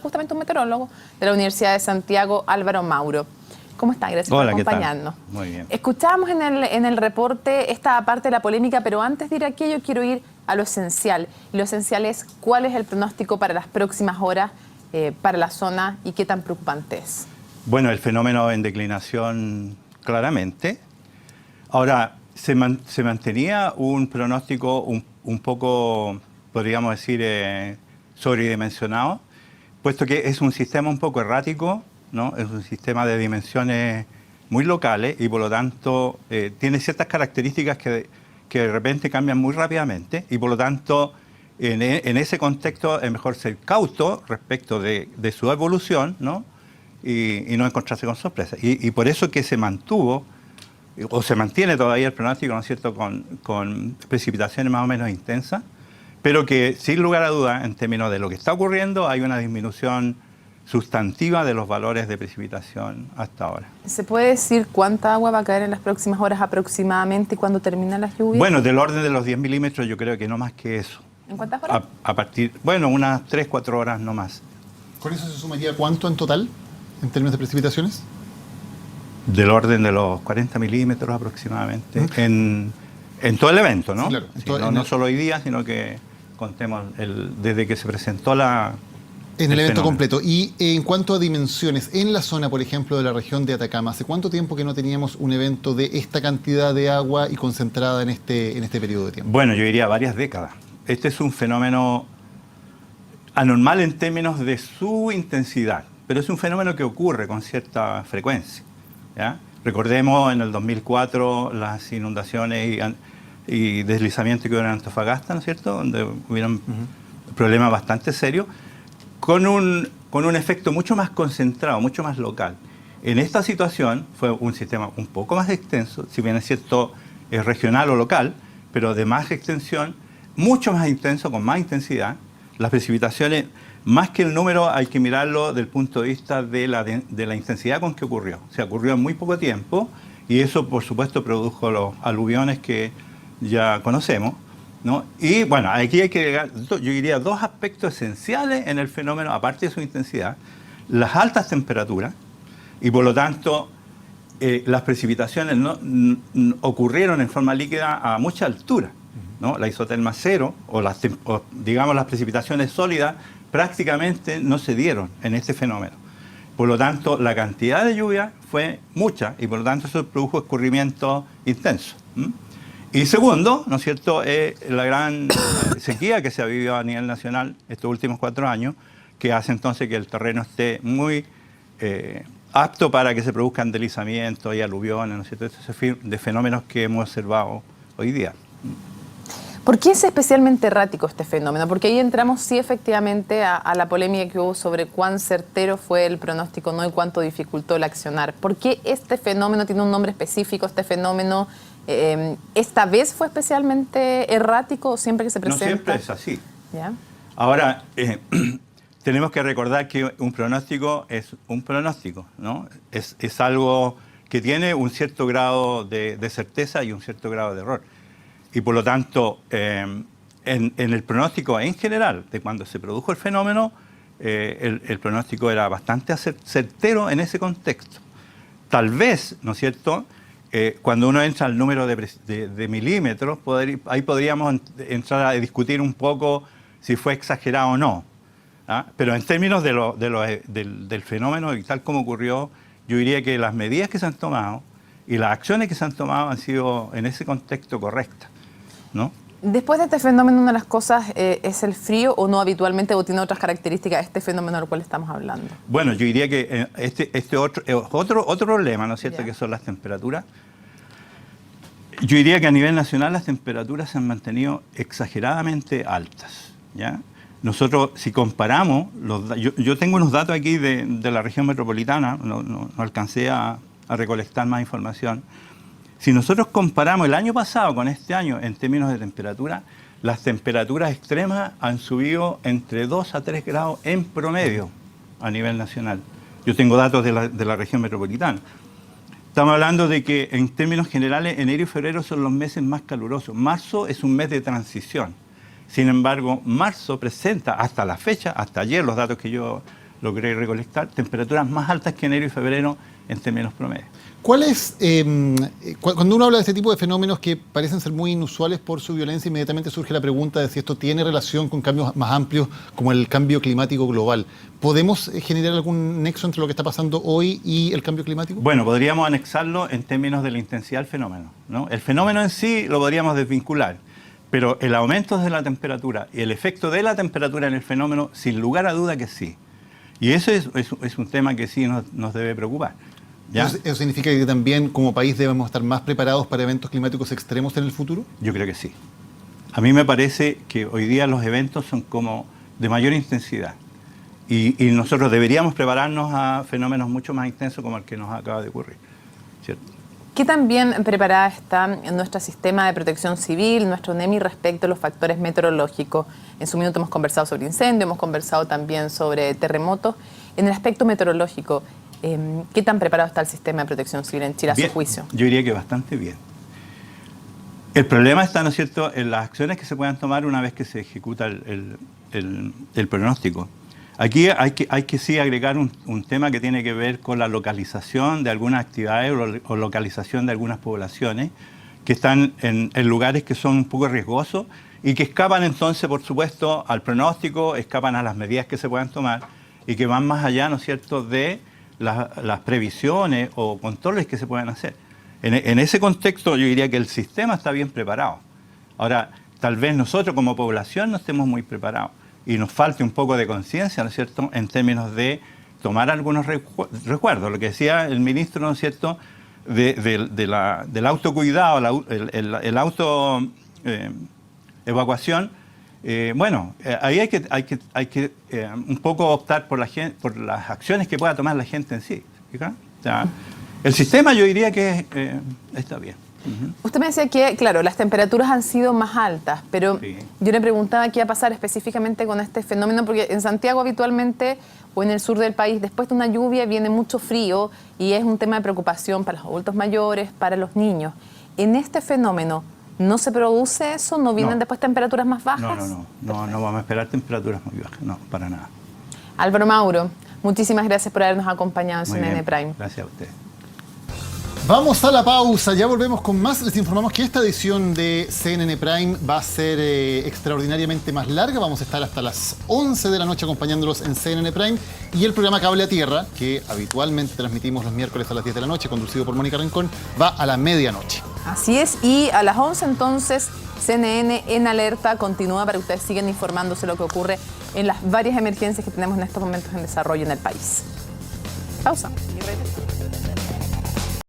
justamente un meteorólogo de la Universidad de Santiago, Álvaro Mauro. ¿Cómo está? Gracias por acompañarnos. Muy bien. Escuchábamos en el reporte esta parte de la polémica, pero antes de ir aquí yo quiero ir a lo esencial. Y lo esencial es cuál es el pronóstico para las próximas horas para la zona y qué tan preocupante es. Bueno, el fenómeno en declinación claramente. Ahora, se mantenía un pronóstico un poco, podríamos decir, sobredimensionado, puesto que es un sistema un poco errático, ¿no? Es un sistema de dimensiones muy locales y por lo tanto tiene ciertas características que de repente cambian muy rápidamente y por lo tanto en ese contexto es mejor ser cauto respecto de su evolución, ¿no? Y no encontrarse con sorpresas. Y por eso que se mantuvo o se mantiene todavía el pronóstico, ¿no es cierto?, con precipitaciones más o menos intensas, pero que sin lugar a dudas en términos de lo que está ocurriendo hay una disminución sustantiva de los valores de precipitación hasta ahora. ¿Se puede decir cuánta agua va a caer en las próximas horas aproximadamente y cuándo terminan las lluvias? Bueno, del orden de los 10 milímetros yo creo que no más que eso. ¿En cuántas horas? A partir, bueno, unas 3-4 horas no más. ¿Con eso se sumaría cuánto en total, en términos de precipitaciones? Del orden de los 40 milímetros aproximadamente, en todo el evento, ¿no? Sí, claro. No solo hoy día, sino que contemos desde que se presentó en el evento completo. Y en cuanto a dimensiones, en la zona, por ejemplo, de la región de Atacama, ¿hace cuánto tiempo que no teníamos un evento de esta cantidad de agua y concentrada en este periodo de tiempo? Bueno, yo diría varias décadas. Este es un fenómeno anormal en términos de su intensidad, pero es un fenómeno que ocurre con cierta frecuencia, ¿ya? Recordemos en el 2004 las inundaciones y deslizamientos que hubo en Antofagasta, ¿no es cierto?, donde hubieron problemas bastante serios, con un efecto mucho más concentrado, mucho más local. En esta situación fue un sistema un poco más extenso, si bien es cierto, es regional o local, pero de más extensión, mucho más intenso, con más intensidad. Las precipitaciones, más que el número, hay que mirarlo desde el punto de vista de la intensidad con que ocurrió. O sea, ocurrió en muy poco tiempo y eso, por supuesto, produjo los aluviones que ya conocemos, ¿no? Y bueno, aquí hay que llegar, yo diría, dos aspectos esenciales en el fenómeno, aparte de su intensidad: las altas temperaturas y por lo tanto las precipitaciones ocurrieron en forma líquida a mucha altura, ¿no? La isoterma cero o digamos las precipitaciones sólidas prácticamente no se dieron en este fenómeno. Por lo tanto, la cantidad de lluvia fue mucha y por lo tanto eso produjo escurrimientos intensos. Y segundo, ¿no es cierto?, la gran sequía que se ha vivido a nivel nacional estos últimos 4 años, que hace entonces que el terreno esté muy apto para que se produzcan deslizamientos y aluviones, ¿no es cierto?, de fenómenos que hemos observado hoy día. ¿Por qué es especialmente errático este fenómeno? Porque ahí entramos, sí, efectivamente, a la polémica que hubo sobre cuán certero fue el pronóstico, ¿no?, y cuánto dificultó el accionar. ¿Por qué este fenómeno tiene un nombre específico? ¿Este fenómeno esta vez fue especialmente errático o siempre que se presenta? No siempre es así. ¿Ya? Ahora, tenemos que recordar que un pronóstico es un pronóstico, ¿no? Es algo que tiene un cierto grado de certeza y un cierto grado de error. Y por lo tanto, en el pronóstico en general, de cuando se produjo el fenómeno, el pronóstico era bastante certero en ese contexto. Tal vez, ¿no es cierto?, cuando uno entra al número de milímetros, ahí podríamos entrar a discutir un poco si fue exagerado o no, ¿ah? Pero en términos del fenómeno y tal como ocurrió, yo diría que las medidas que se han tomado y las acciones que se han tomado han sido en ese contexto correctas, ¿no? Después de este fenómeno, una de las cosas es el frío, o no habitualmente, o tiene otras características este fenómeno del cual estamos hablando. Bueno, yo diría que otro problema, ¿no es cierto?, que son las temperaturas. Yo diría que a nivel nacional las temperaturas se han mantenido exageradamente altas, ¿ya? Nosotros, si comparamos, yo tengo unos datos aquí de la región metropolitana, no alcancé a recolectar más información. Si nosotros comparamos el año pasado con este año en términos de temperatura, las temperaturas extremas han subido entre 2 a 3 grados en promedio a nivel nacional. Yo tengo datos de la región metropolitana. Estamos hablando de que en términos generales enero y febrero son los meses más calurosos. Marzo es un mes de transición. Sin embargo, marzo presenta hasta la fecha, hasta ayer los datos que yo logré recolectar temperaturas más altas que enero y febrero en términos promedio. ¿Cuál es, cuando uno habla de este tipo de fenómenos que parecen ser muy inusuales por su violencia, inmediatamente surge la pregunta de si esto tiene relación con cambios más amplios como el cambio climático global? ¿Podemos generar algún nexo entre lo que está pasando hoy y el cambio climático? Bueno, podríamos anexarlo en términos de la intensidad del fenómeno, ¿no? El fenómeno en sí lo podríamos desvincular, pero el aumento de la temperatura y el efecto de la temperatura en el fenómeno, sin lugar a duda que sí. Y eso es un tema que sí nos debe preocupar. ¿Ya? ¿Eso significa que también como país debemos estar más preparados para eventos climáticos extremos en el futuro? Yo creo que sí. A mí me parece que hoy día los eventos son como de mayor intensidad y nosotros deberíamos prepararnos a fenómenos mucho más intensos como el que nos acaba de ocurrir, ¿cierto? ¿Qué tan bien preparada está nuestro sistema de protección civil, nuestro NEMI, respecto a los factores meteorológicos? En su minuto hemos conversado sobre incendio, hemos conversado también sobre terremotos. En el aspecto meteorológico, ¿qué tan preparado está el sistema de protección civil en Chile a su juicio? Yo diría que bastante bien. El problema está, ¿no es cierto?, en las acciones que se puedan tomar una vez que se ejecuta el pronóstico. Aquí hay que sí agregar un tema que tiene que ver con la localización de algunas actividades o localización de algunas poblaciones que están en lugares que son un poco riesgosos y que escapan entonces, por supuesto, al pronóstico, escapan a las medidas que se puedan tomar y que van más allá, ¿no es cierto?, de las previsiones o controles que se pueden hacer. En ese contexto yo diría que el sistema está bien preparado. Ahora, tal vez nosotros como población no estemos muy preparados y nos falte un poco de conciencia, ¿no es cierto?, en términos de tomar algunos recuerdos. Lo que decía el ministro, ¿no es cierto?, del autocuidado, el auto evacuación. Bueno, ahí hay que un poco optar por las acciones que pueda tomar la gente en sí. ¿Fija? O sea, el sistema yo diría que está bien. Usted me decía que, claro, las temperaturas han sido más altas, pero Sí. yo le preguntaba qué iba a pasar específicamente con este fenómeno, porque en Santiago habitualmente, o en el sur del país, después de una lluvia viene mucho frío y es un tema de preocupación para los adultos mayores, para los niños. En este fenómeno, ¿no se produce eso? ¿No vienen después temperaturas más bajas? No vamos a esperar temperaturas muy bajas, no, para nada. Álvaro Mauro, muchísimas gracias por habernos acompañado en Muy CNN bien, Prime. gracias a ustedes. Vamos a la pausa, ya volvemos con más. Les informamos que esta edición de CNN Prime va a ser extraordinariamente más larga. Vamos a estar hasta las 11 de la noche acompañándolos en CNN Prime. Y el programa Cable a Tierra, que habitualmente transmitimos los miércoles a las 10 de la noche, conducido por Mónica Rincón, va a la medianoche. Así es, y a las 11 entonces CNN en alerta continúa para que ustedes sigan informándose lo que ocurre en las varias emergencias que tenemos en estos momentos en desarrollo en el país. Pausa y regresamos.